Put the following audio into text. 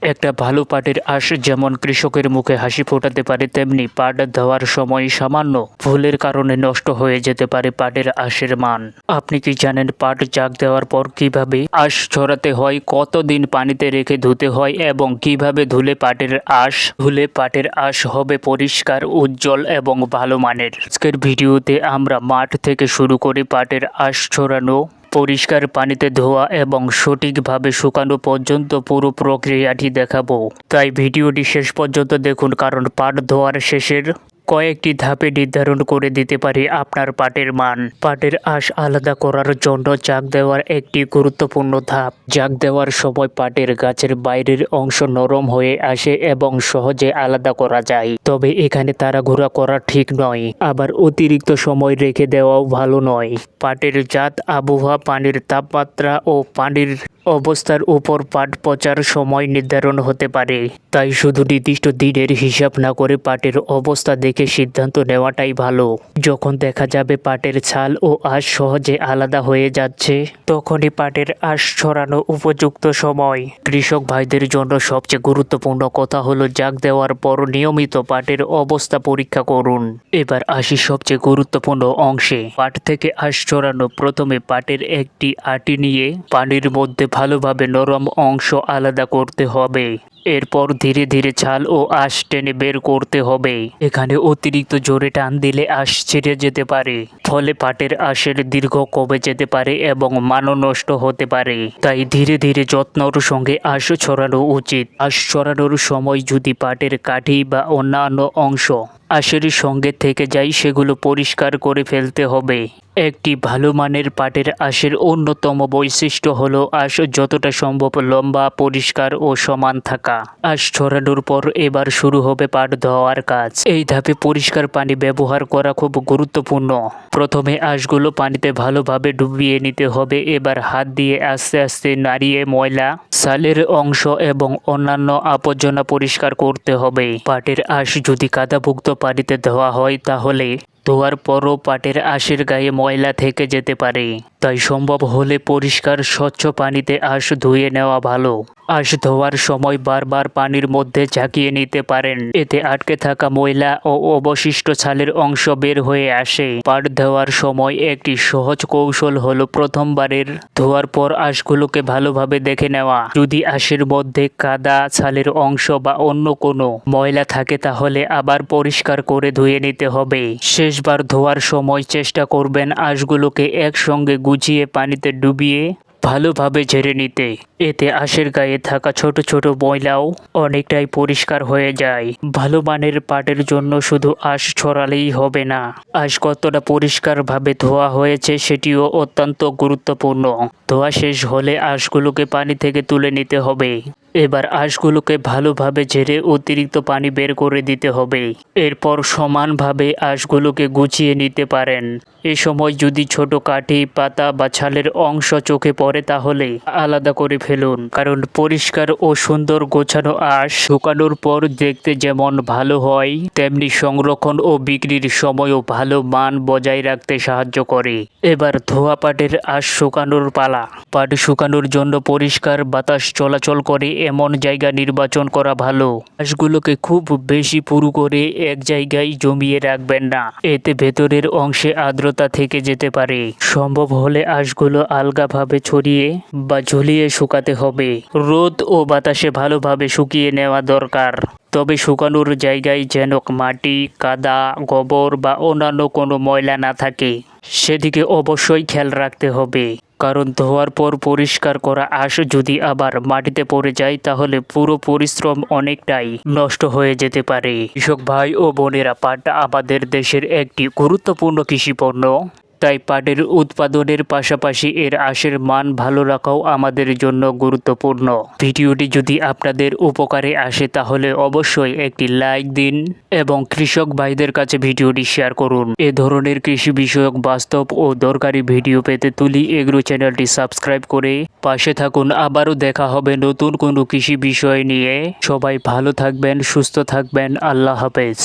একটা ভালো পাটের আঁশ যেমন কৃষকের মুখে হাসি ফোটাতে পারে, তেমনি পাট দেওয়ার সময় সামান্য ভুলের কারণে নষ্ট হয়ে যেতে পারে পাটের আঁশের মান। আপনি কি জানেন পাট জাগ দেওয়ার পর কিভাবে আঁশ ছড়াতে হয়, কতদিন পানিতে রেখে ধুতে হয় এবং কিভাবে ধুলে পাটের আঁশ হবে পরিষ্কার, উজ্জ্বল এবং ভালো মানের। আজকের ভিডিওতে আমরা মাঠ থেকে শুরু করে পাটের আঁশ ছড়ানো, পরিষ্কার পানিতে ধোয়া এবং সঠিকভাবে শুকানো পর্যন্ত পুরো প্রক্রিয়াটি দেখাবো। তাই ভিডিওটি শেষ পর্যন্ত দেখুন, কারণ পাট ধোয়ার শেষের কয়েকটি ধাপে নির্ধারণ করে দিতে পারে আপনার পাটের মান। পাটের আঁশ আলাদা করার জন্য জাগ দেওয়ার একটি গুরুত্বপূর্ণ ধাপ। জাগ দেওয়ার সময় পাটের গাছের বাইরের অংশ নরম হয়ে আসে এবং সহজে আলাদা করা যায়। তবে এখানে তাড়াহুড়া করা ঠিক নয়, আবার অতিরিক্ত সময় রেখে দেওয়াও ভালো নয়। পাটের জাত, আবহাওয়া, পানির তাপমাত্রা ও পানির অবস্থার উপর পাট পচার সময় নির্ধারণ হতে পারে। তাই শুধু নির্দিষ্ট দিনের হিসাব না করে পাটের অবস্থা দেখে সিদ্ধান্ত নেওয়াটাই ভালো। যখন দেখা যাবে পাটের ছাল ও আঁশ সহজে আলাদা হয়ে যাচ্ছে, তখনই পাটের আঁশ ছড়ানো উপযুক্ত সময়। কৃষক ভাইদের জন্য সবচেয়ে গুরুত্বপূর্ণ কথা হলো জাগ দেওয়ার পর নিয়মিত পাটের অবস্থা পরীক্ষা করুন। এবার আসি সবচেয়ে গুরুত্বপূর্ণ অংশে, পাট থেকে আঁশ ছড়ানো। প্রথমে পাটের একটি আটি নিয়ে পানির মধ্যে ভালোভাবে নরম অংশ আলাদা করতে হবে। এরপর ধীরে ধীরে ছাল ও আঁশ টেনে বের করতে হবে। এখানে অতিরিক্ত জোরে টান দিলে আঁশ ছিঁড়ে যেতে পারে, ফলে পাটের আঁশের দীর্ঘ কমে যেতে পারে এবং মানও নষ্ট হতে পারে। তাই ধীরে ধীরে যত্নর সঙ্গে আঁশ ছড়ানো উচিত। আঁশ ছড়ানোর সময় যদি পাটের কাঠি বা অন্যান্য অংশ আঁশের সঙ্গে থেকে যায়, সেগুলো পরিষ্কার করে ফেলতে হবে। একটি ভালো মানের পাটের আঁশের অন্যতম বৈশিষ্ট্য হলো আঁশ যতটা সম্ভব লম্বা, পরিষ্কার ও সমান থাকা। আঁশ ছড়ানোর পর এবার শুরু হবে পাট ধোয়ার কাজ। এই ধাপে পরিষ্কার পানি ব্যবহার করা খুব গুরুত্বপূর্ণ। প্রথমে আঁশগুলো পানিতে ভালোভাবে ডুবিয়ে নিতে হবে। এবার হাত দিয়ে আস্তে আস্তে নাড়িয়ে ময়লা, ছালের অংশ এবং অন্যান্য আবর্জনা পরিষ্কার করতে হবে। পাটের আঁশ যদি কাদাভুক্ত পানিতে ধোয়া হয়, তাহলে ধোয়ার পরও পাটের আঁশের গায়ে ময়লা থেকে যেতে পারে। তাই সম্ভব হলে পরিষ্কার স্বচ্ছ পানিতে আঁশ ধুয়ে নেওয়া ভালো। আঁশ ধোয়ার সময় বারবার পানির মধ্যে ঝাঁকিয়ে নিতে পারেন, এতে আটকে থাকা ময়লা ও অবশিষ্ট ছালের অংশ বের হয়ে আসে। পাট ধোয়ার সময় একটি সহজ কৌশল হলো প্রথমবারের ধোয়ার পর আঁশগুলোকে ভালোভাবে দেখে নেওয়া। যদি আঁশের মধ্যে কাদা, ছালের অংশ বা অন্য কোনো ময়লা থাকে, তাহলে আবার পরিষ্কার করে ধুয়ে নিতে হবে। শেষবার ধোয়ার সময় চেষ্টা করবেন আঁশগুলোকে একসঙ্গে গুছিয়ে পানিতে ডুবিয়ে ভালোভাবে ঝেড়ে নিতে। এতে আঁশের গায়ে থাকা ছোট ছোট ময়লাও অনেকটাই পরিষ্কার হয়ে যায়। ভালো মানের পাটের জন্য শুধু আঁশ ছড়ালেই হবে না, আঁশ কতটা পরিষ্কারভাবে ধোয়া হয়েছে সেটিও অত্যন্ত গুরুত্বপূর্ণ। ধোয়া শেষ হলে আঁশগুলোকে পানি থেকে তুলে নিতে হবে। এবার আঁশগুলোকে ভালোভাবে ঝেড়ে অতিরিক্ত পানি বের করে দিতে হবে। এরপর সমানভাবে আঁশগুলোকে গুছিয়ে নিতে পারেন। এ সময় যদি ছোট কাঠি, পাতা বা ছালের অংশ চোখে পড়ে, তাহলে আলাদা করে ফেলুন। কারণ পরিষ্কার ও সুন্দর গোছানো আঁশ শুকানোর পর দেখতে যেমন ভালো হয়, তেমনি সংরক্ষণ ও বিক্রির সময়ও ভালো মান বজায় রাখতে সাহায্য করে। এবার ধোয়া পাটের আঁশ শুকানোর পালা। পাট শুকানোর জন্য পরিষ্কার বাতাস চলাচল করে এমন জায়গা নির্বাচন করা ভালো। আঁশগুলোকে খুব বেশি পুরু করে এক জায়গায় জমিয়ে রাখবেন না, এতে ভেতরের অংশে আর্দ্রতা থেকে যেতে পারে। সম্ভব হলে আঁশগুলো আলগাভাবে ছড়িয়ে বা ঝুলিয়ে শুকাতে হবে। রোদ ও বাতাসে ভালোভাবে শুকিয়ে নেওয়া দরকার। তবে শুকানোর জায়গায় যেন মাটি, কাদা, গোবর বা অন্যান্য কোনো ময়লা না থাকে, সেদিকে অবশ্যই খেয়াল রাখতে হবে। কারণ ধোয়ার পর পরিষ্কার করা আঁশ যদি আবার মাটিতে পড়ে যায়, তাহলে পুরো পরিশ্রম অনেকটাই নষ্ট হয়ে যেতে পারে। কৃষক ভাই ও বোনেরা, পাট আমাদের দেশের একটি গুরুত্বপূর্ণ কৃষিপণ্য। তাই পাটের উৎপাদনের পাশাপাশি এর আঁশের মান ভালো রাখাও আমাদের জন্য গুরুত্বপূর্ণ। ভিডিওটি যদি আপনাদের উপকারে আসে, তাহলে অবশ্যই একটি লাইক দিন এবং কৃষক ভাইদের কাছে ভিডিওটি শেয়ার করুন। এ ধরনের কৃষি বিষয়ক বাস্তব ও দরকারি ভিডিও পেতে তুলি এগ্রো চ্যানেলটি সাবস্ক্রাইব করে পাশে থাকুন। আবারও দেখা হবে নতুন কোনো কৃষি বিষয় নিয়ে। সবাই ভালো থাকবেন, সুস্থ থাকবেন। আল্লাহ হাফেজ।